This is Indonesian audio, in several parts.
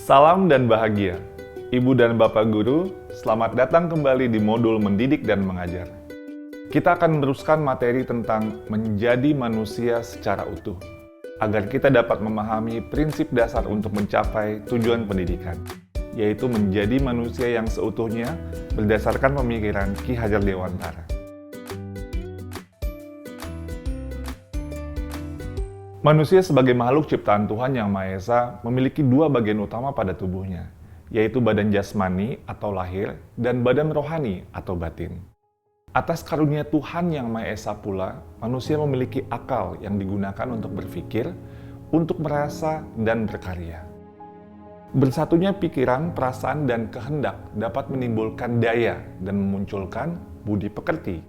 Salam dan bahagia. Ibu dan Bapak Guru, selamat datang kembali di modul Mendidik dan Mengajar. Kita akan meneruskan materi tentang menjadi manusia secara utuh, agar kita dapat memahami prinsip dasar untuk mencapai tujuan pendidikan, yaitu menjadi manusia yang seutuhnya berdasarkan pemikiran Ki Hajar Dewantara. Manusia sebagai makhluk ciptaan Tuhan Yang Maha Esa memiliki dua bagian utama pada tubuhnya, yaitu badan jasmani atau lahir dan badan rohani atau batin. Atas karunia Tuhan Yang Maha Esa pula, manusia memiliki akal yang digunakan untuk berpikir, untuk merasa, dan berkarya. Bersatunya pikiran, perasaan, dan kehendak dapat menimbulkan daya dan memunculkan budi pekerti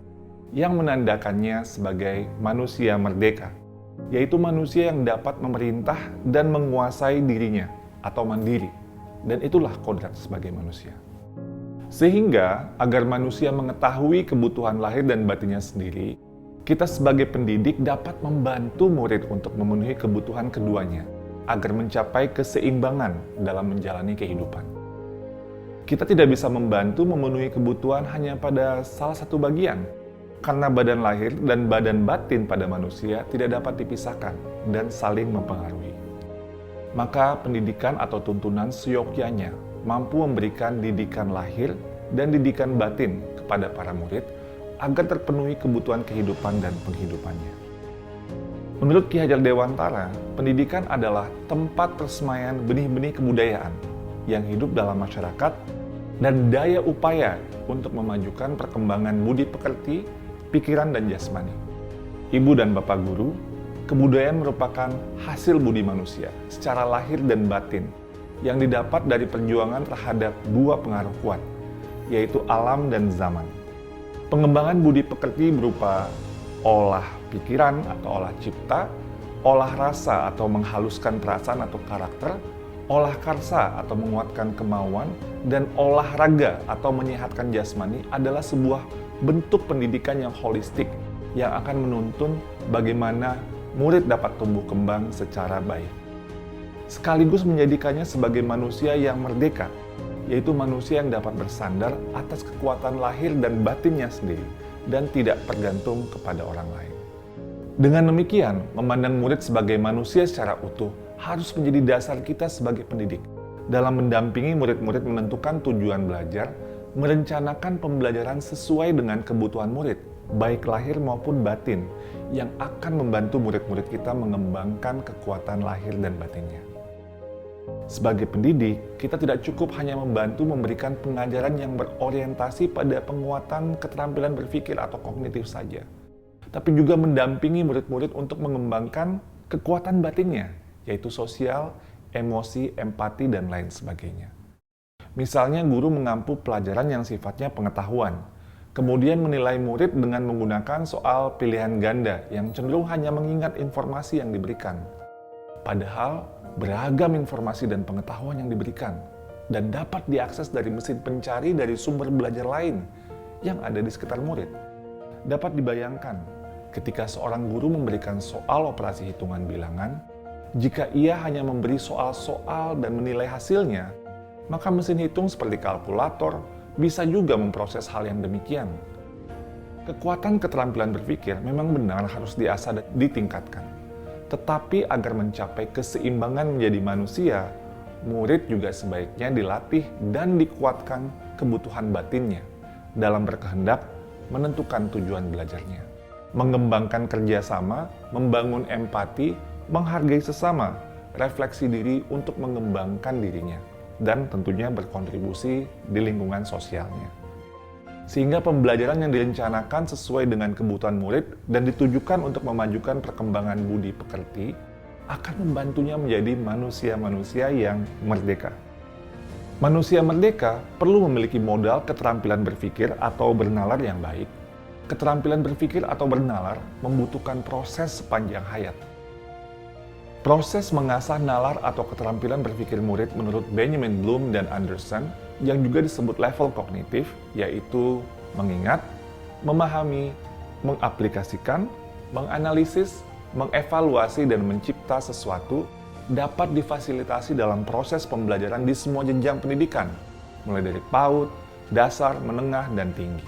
yang menandakannya sebagai manusia merdeka, yaitu manusia yang dapat memerintah dan menguasai dirinya atau mandiri, dan itulah kodrat sebagai manusia. Sehingga, agar manusia mengetahui kebutuhan lahir dan batinnya sendiri, kita sebagai pendidik dapat membantu murid untuk memenuhi kebutuhan keduanya, agar mencapai keseimbangan dalam menjalani kehidupan. Kita tidak bisa membantu memenuhi kebutuhan hanya pada salah satu bagian, karena badan lahir dan badan batin pada manusia tidak dapat dipisahkan dan saling mempengaruhi. Maka pendidikan atau tuntunan seyogyanya mampu memberikan didikan lahir dan didikan batin kepada para murid agar terpenuhi kebutuhan kehidupan dan penghidupannya. Menurut Ki Hajar Dewantara, pendidikan adalah tempat persemaian benih-benih kebudayaan yang hidup dalam masyarakat dan daya upaya untuk memajukan perkembangan budi pekerti, pikiran, dan jasmani. Ibu dan Bapak Guru, kebudayaan merupakan hasil budi manusia secara lahir dan batin yang didapat dari perjuangan terhadap dua pengaruh kuat, yaitu alam dan zaman. Pengembangan budi pekerti berupa olah pikiran atau olah cipta, olah rasa atau menghaluskan perasaan atau karakter, olah karsa atau menguatkan kemauan, dan olahraga atau menyehatkan jasmani adalah sebuah bentuk pendidikan yang holistik yang akan menuntun bagaimana murid dapat tumbuh kembang secara baik. Sekaligus menjadikannya sebagai manusia yang merdeka, yaitu manusia yang dapat bersandar atas kekuatan lahir dan batinnya sendiri dan tidak tergantung kepada orang lain. Dengan demikian, memandang murid sebagai manusia secara utuh harus menjadi dasar kita sebagai pendidik dalam mendampingi murid-murid menentukan tujuan belajar, merencanakan pembelajaran sesuai dengan kebutuhan murid, baik lahir maupun batin, yang akan membantu murid-murid kita mengembangkan kekuatan lahir dan batinnya. Sebagai pendidik, kita tidak cukup hanya membantu memberikan pengajaran yang berorientasi pada penguatan keterampilan berpikir atau kognitif saja, tapi juga mendampingi murid-murid untuk mengembangkan kekuatan batinnya, yaitu sosial, emosi, empati, dan lain sebagainya. Misalnya guru mengampu pelajaran yang sifatnya pengetahuan, kemudian menilai murid dengan menggunakan soal pilihan ganda yang cenderung hanya mengingat informasi yang diberikan. Padahal beragam informasi dan pengetahuan yang diberikan dan dapat diakses dari mesin pencari dari sumber belajar lain yang ada di sekitar murid. Dapat dibayangkan ketika seorang guru memberikan soal operasi hitungan bilangan, jika ia hanya memberi soal-soal dan menilai hasilnya, maka mesin hitung seperti kalkulator bisa juga memproses hal yang demikian. Kekuatan keterampilan berpikir memang benar harus diasah dan ditingkatkan. Tetapi agar mencapai keseimbangan menjadi manusia, murid juga sebaiknya dilatih dan dikuatkan kebutuhan batinnya dalam berkehendak menentukan tujuan belajarnya. Mengembangkan kerjasama, membangun empati, menghargai sesama, refleksi diri untuk mengembangkan dirinya, dan tentunya berkontribusi di lingkungan sosialnya. Sehingga pembelajaran yang direncanakan sesuai dengan kebutuhan murid dan ditujukan untuk memajukan perkembangan budi pekerti akan membantunya menjadi manusia-manusia yang merdeka. Manusia merdeka perlu memiliki modal keterampilan berpikir atau bernalar yang baik. Keterampilan berpikir atau bernalar membutuhkan proses sepanjang hayat. Proses mengasah nalar atau keterampilan berpikir murid menurut Benjamin Bloom dan Anderson yang juga disebut level kognitif, yaitu mengingat, memahami, mengaplikasikan, menganalisis, mengevaluasi dan mencipta sesuatu dapat difasilitasi dalam proses pembelajaran di semua jenjang pendidikan, mulai dari PAUD, dasar, menengah, dan tinggi.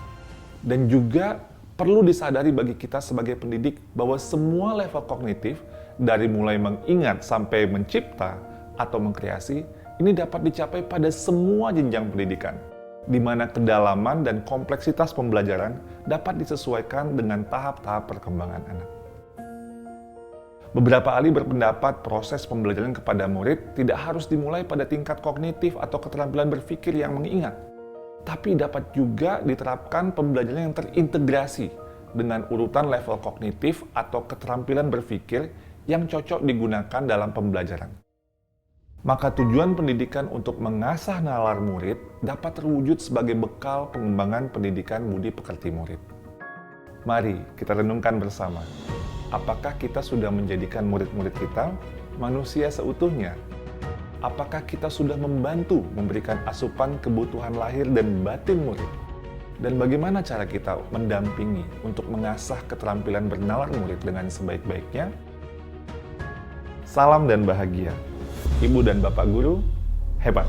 Dan juga perlu disadari bagi kita sebagai pendidik bahwa semua level kognitif, dari mulai mengingat sampai mencipta atau mengkreasi, ini dapat dicapai pada semua jenjang pendidikan, di mana kedalaman dan kompleksitas pembelajaran dapat disesuaikan dengan tahap-tahap perkembangan anak. Beberapa ahli berpendapat proses pembelajaran kepada murid tidak harus dimulai pada tingkat kognitif atau keterampilan berpikir yang mengingat, tapi dapat juga diterapkan pembelajaran yang terintegrasi dengan urutan level kognitif atau keterampilan berpikir yang cocok digunakan dalam pembelajaran. Maka tujuan pendidikan untuk mengasah nalar murid dapat terwujud sebagai bekal pengembangan pendidikan budi pekerti murid. Mari kita renungkan bersama. Apakah kita sudah menjadikan murid-murid kita manusia seutuhnya? Apakah kita sudah membantu memberikan asupan kebutuhan lahir dan batin murid? Dan bagaimana cara kita mendampingi untuk mengasah keterampilan bernalar murid dengan sebaik-baiknya? Salam dan bahagia. Ibu dan Bapak Guru, hebat!